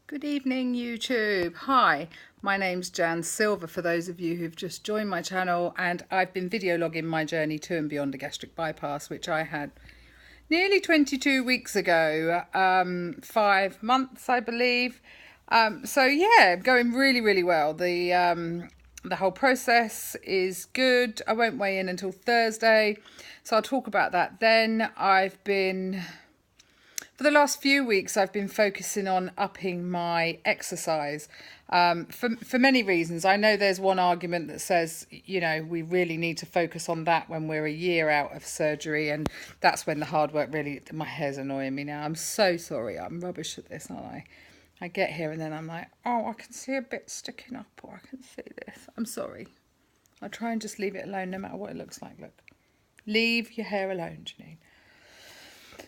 Good evening, YouTube. Hi, my name's Jan Silver for those of you who've just joined my channel, and I've been video logging my journey to and beyond a gastric bypass, which I had nearly 22 weeks ago, 5 months, I believe. So yeah, going really well. The whole process is good. I won't weigh in until Thursday, so I'll talk about that then. For the last few weeks, I've been focusing on upping my exercise for many reasons. I know there's one argument that says, we really need to focus on that when we're a year out of surgery, and that's when the hard work really... My hair's annoying me now. I'm so sorry. I'm rubbish at this, aren't I? I get here and then I'm like, oh, I can see a bit sticking up, or I can see this. I'm sorry. I'll try and just leave it alone no matter what it looks like. Look. Leave your hair alone, Janine.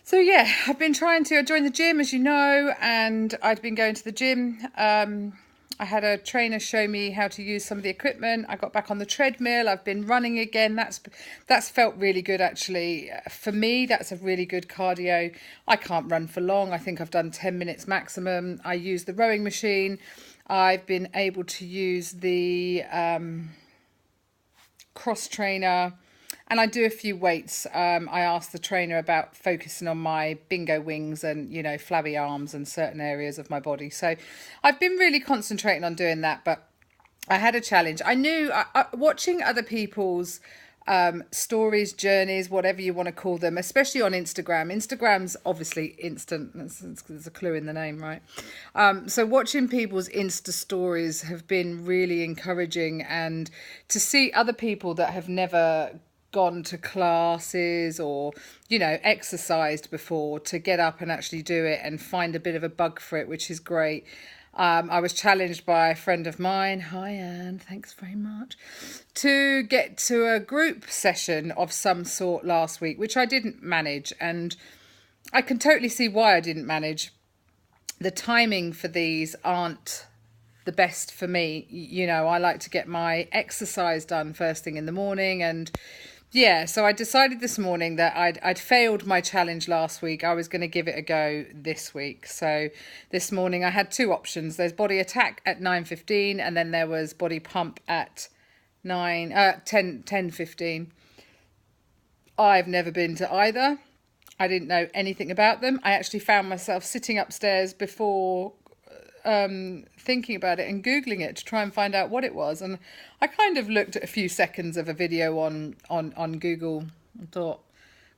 So yeah, I've been trying to join the gym, as you know, and I'd been going to the gym. I had a trainer show me how to use some of the equipment. I got back on the treadmill. I've been running again. That's felt really good, actually. For me, that's a really good cardio. I can't run for long. I think I've done 10 minutes maximum. I use the rowing machine. I've been able to use the cross trainer. And I do a few weights. I asked the trainer about focusing on my bingo wings and, flabby arms and certain areas of my body. So I've been really concentrating on doing that. But I had a challenge. I knew, watching other people's stories, journeys, whatever you want to call them, especially on Instagram. Instagram's obviously instant. There's a clue in the name, right? So watching people's Insta stories have been really encouraging, and to see other people that have never gone to classes or exercised before to get up and actually do it and find a bit of a bug for it, which is great. I was challenged by a friend of mine, hi Anne, thanks very much, to get to a group session of some sort last week, which I didn't manage, and I can totally see why I didn't manage. The timing for these aren't the best for me. I like to get my exercise done first thing in the morning, and yeah, so I decided this morning that I'd failed my challenge last week. I was going to give it a go this week. So this morning I had two options. There's body attack at 9:15, and then there was body pump at 10:15. I've never been to either. I didn't know anything about them. I actually found myself sitting upstairs before thinking about it and Googling it to try and find out what it was. And I kind of looked at a few seconds of a video on Google and thought,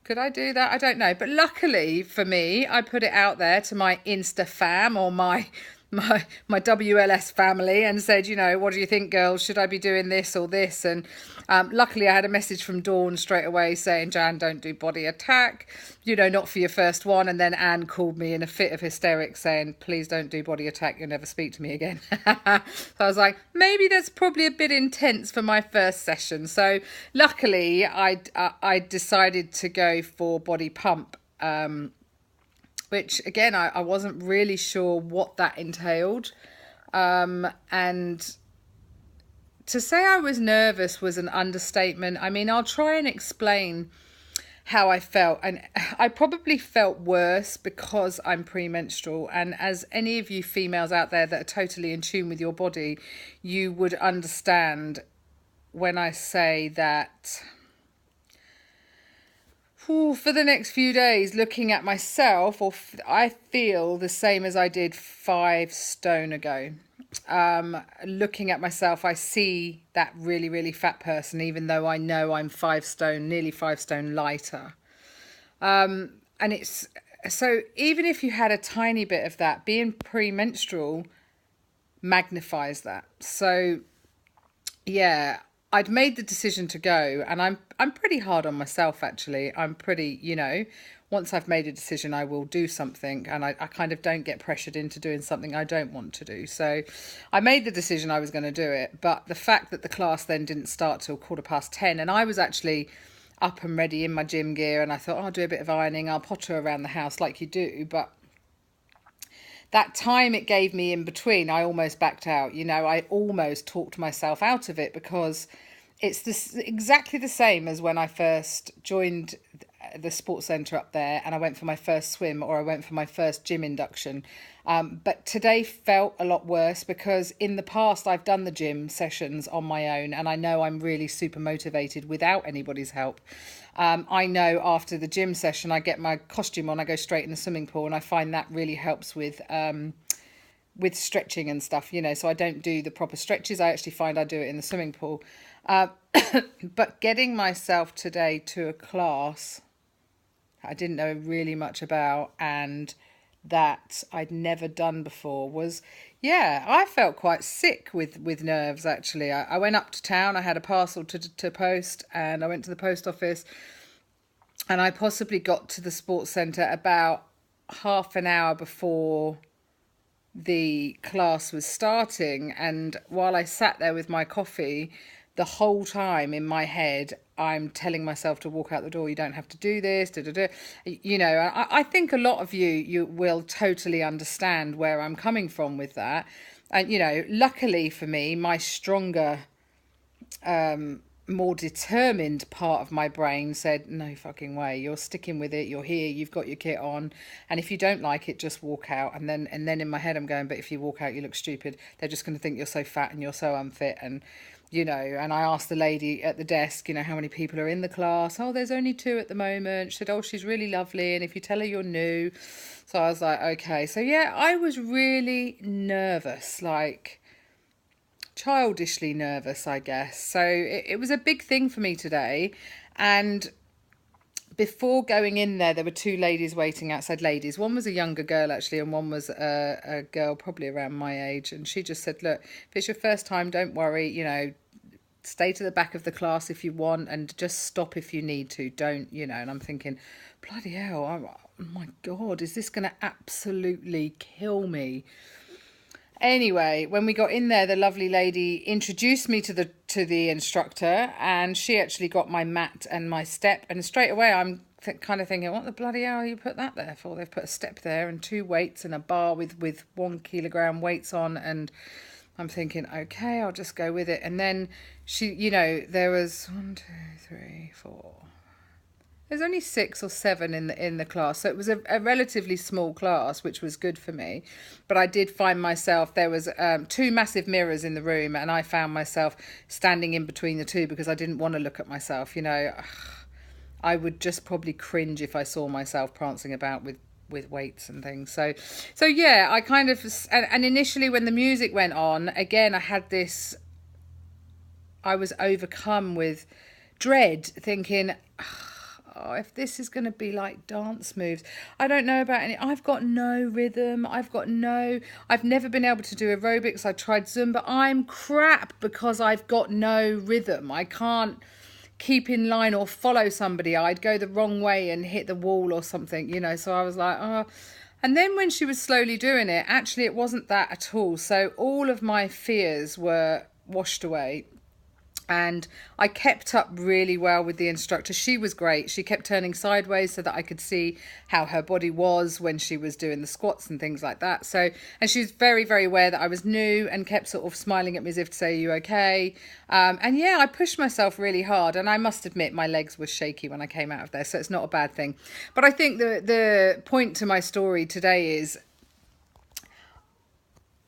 could I do that? I don't know. But luckily for me, I put it out there to my Insta fam, or my WLS family, and said, what do you think, girls? Should I be doing this or this? And luckily I had a message from Dawn straight away saying, Jan, don't do body attack, not for your first one. And then Anne called me in a fit of hysterics saying, please don't do body attack, you'll never speak to me again. So I was like, maybe that's probably a bit intense for my first session. So luckily I decided to go for body pump, which again, I wasn't really sure what that entailed. And to say I was nervous was an understatement. I mean, I'll try and explain how I felt. And I probably felt worse because I'm premenstrual. And as any of you females out there that are totally in tune with your body, you would understand when I say that... for the next few days, looking at myself, I feel the same as I did 5 stone ago. Looking at myself, I see that really fat person, even though I know I'm 5 stone, nearly 5 stone lighter. And it's so even if you had a tiny bit of that, being premenstrual magnifies that. So yeah, I'd made the decision to go, and I'm pretty hard on myself, actually. I'm pretty, once I've made a decision, I will do something, and I kind of don't get pressured into doing something I don't want to do. So I made the decision I was going to do it, but the fact that the class then didn't start till 10:15, and I was actually up and ready in my gym gear, and I thought, I'll do a bit of ironing, I'll potter around the house like you do, but that time it gave me in between, I almost backed out. I almost talked myself out of it, because it's exactly the same as when I first joined the sports centre up there, and I went for my first swim, or I went for my first gym induction. But today felt a lot worse because in the past I've done the gym sessions on my own, and I know I'm really super motivated without anybody's help. I know after the gym session I get my costume on, I go straight in the swimming pool, and I find that really helps with stretching and stuff, you know, so I don't do the proper stretches. I actually find I do it in the swimming pool. But getting myself today to a class I didn't know really much about and that I'd never done before was, yeah, I felt quite sick with nerves, actually. I went up to town, I had a parcel to post, and I went to the post office, and I possibly got to the sports centre about half an hour before the class was starting. And while I sat there with my coffee, the whole time in my head I'm telling myself to walk out the door, you don't have to do this, da, da, da. You know, I think a lot of you will totally understand where I'm coming from with that. And you know, luckily for me, my stronger more determined part of my brain said, no fucking way, you're sticking with it, you're here, you've got your kit on, and if you don't like it, just walk out. And then in my head I'm going, but if you walk out you look stupid, they're just going to think you're so fat and you're so unfit. And you know, and I asked the lady at the desk, you know, how many people are in the class. Oh, there's only 2 at the moment. She said, oh, she's really lovely, and if you tell her you're new. So I was like, okay. So yeah, I was really nervous, like childishly nervous, I guess. So it was a big thing for me today. And before going in there were 2 ladies waiting outside. Ladies, one was a younger girl actually, and one was a girl probably around my age. And she just said, look, if it's your first time, don't worry, you know, stay to the back of the class if you want, and just stop if you need to, don't, you know. And I'm thinking, bloody hell, oh my God, is this going to absolutely kill me? Anyway, when we got in there, the lovely lady introduced me to the instructor, and she actually got my mat and my step. And straight away, I'm kind of thinking, what the bloody hell you put that there for? They've put a step there and 2 weights and a bar with 1 kilogram weights on. And I'm thinking, okay, I'll just go with it. And then she, you know, there was 1, 2, 3, 4. There's only 6 or 7 in the class, so it was a relatively small class, which was good for me. But I did find myself, there was 2 massive mirrors in the room, and I found myself standing in between the 2 because I didn't want to look at myself. You know, I would just probably cringe if I saw myself prancing about with weights and things. So yeah, I kind of, and initially when the music went on, again, I had this, I was overcome with dread, thinking, oh, if this is going to be like dance moves, I don't know about any. I've got no rhythm. I've never been able to do aerobics. I tried Zumba. I'm crap because I've got no rhythm. I can't keep in line or follow somebody. I'd go the wrong way and hit the wall or something, you know. So I was like, oh. And then when she was slowly doing it, actually it wasn't that at all. So all of my fears were washed away. And I kept up really well with the instructor. She was great. She kept turning sideways so that I could see how her body was when she was doing the squats and things like that. So, and she was very, very aware that I was new and kept sort of smiling at me as if to say, are you okay? And yeah, I pushed myself really hard. And I must admit my legs were shaky when I came out of there. So it's not a bad thing. But I think the point to my story today is,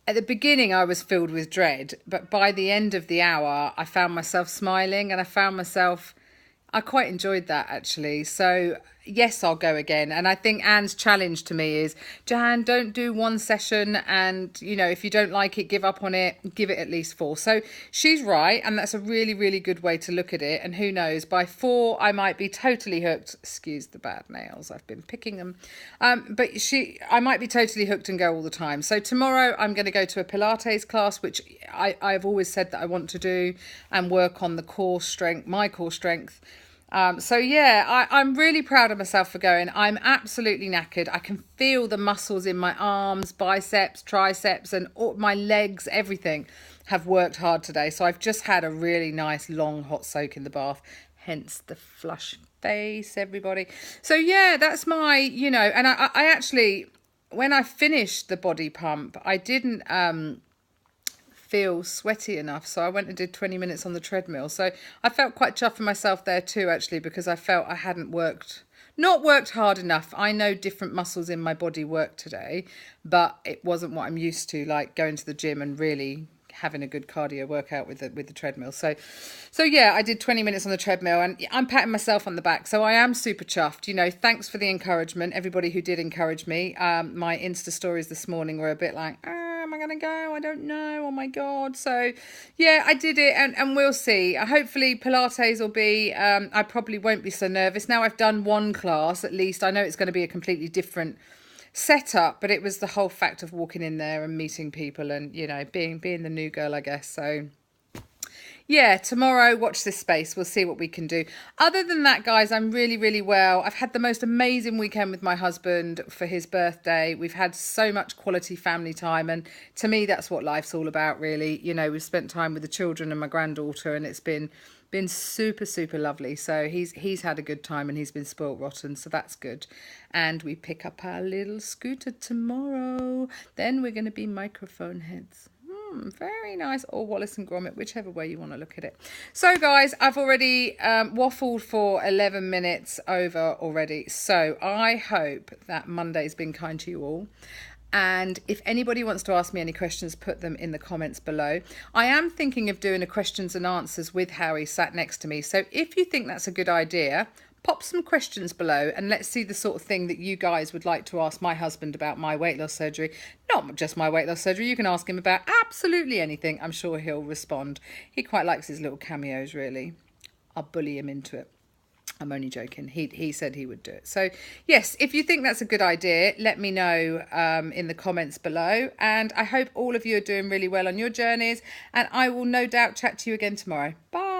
at the beginning, I was filled with dread, but by the end of the hour, I found myself smiling, and I quite enjoyed that actually. So yes, I'll go again. And I think Anne's challenge to me is, Jan, don't do 1 session, and you know, if you don't like it, give up on it, give it at least 4. So she's right, and that's a really, really good way to look at it. And who knows, by 4 I might be totally hooked. Excuse the bad nails, I've been picking them. But I might be totally hooked and go all the time. So tomorrow I'm going to go to a Pilates class, which I've always said that I want to do, and work on the core strength, my core strength. So yeah, I'm really proud of myself for going. I'm absolutely knackered. I can feel the muscles in my arms, biceps, triceps, and all my legs, everything have worked hard today. So I've just had a really nice long hot soak in the bath, hence the flush face, everybody. So yeah, that's my, you know, and I actually, when I finished the body pump, I didn't feel sweaty enough, so I went and did 20 minutes on the treadmill. So I felt quite chuffed for myself there too, actually, because I felt I hadn't worked not worked hard enough. I know different muscles in my body work today, but it wasn't what I'm used to, like going to the gym and really having a good cardio workout with the treadmill. So yeah, I did 20 minutes on the treadmill, and I'm patting myself on the back. So I am super chuffed. You know, thanks for the encouragement, everybody who did encourage me. My Insta stories this morning were a bit like, am I going to go? I don't know. Oh my God. So yeah, I did it, and we'll see. Hopefully Pilates will be, I probably won't be so nervous. Now I've done one class, at least I know it's going to be a completely different setup, but it was the whole fact of walking in there and meeting people and, you know, being the new girl, I guess. So yeah, tomorrow, watch this space. We'll see what we can do. Other than that, guys, I'm really, really well. I've had the most amazing weekend with my husband for his birthday. We've had so much quality family time. And to me, that's what life's all about, really. You know, we've spent time with the children and my granddaughter, and it's been super, super lovely. So he's had a good time, and he's been spoilt rotten. So that's good. And we pick up our little scooter tomorrow. Then we're going to be microphone heads. Very nice, or Wallace and Gromit, whichever way you want to look at it. So guys, I've already waffled for 11 minutes over already. So I hope that Monday's been kind to you all. And if anybody wants to ask me any questions, put them in the comments below. I am thinking of doing a questions and answers with Harry sat next to me. So if you think that's a good idea, pop some questions below and let's see the sort of thing that you guys would like to ask my husband about my weight loss surgery. Not just my weight loss surgery, you can ask him about absolutely anything. I'm sure he'll respond. He quite likes his little cameos, really. I'll bully him into it. I'm only joking. He said he would do it. So yes, if you think that's a good idea, let me know in the comments below. And I hope all of you are doing really well on your journeys. And I will no doubt chat to you again tomorrow. Bye.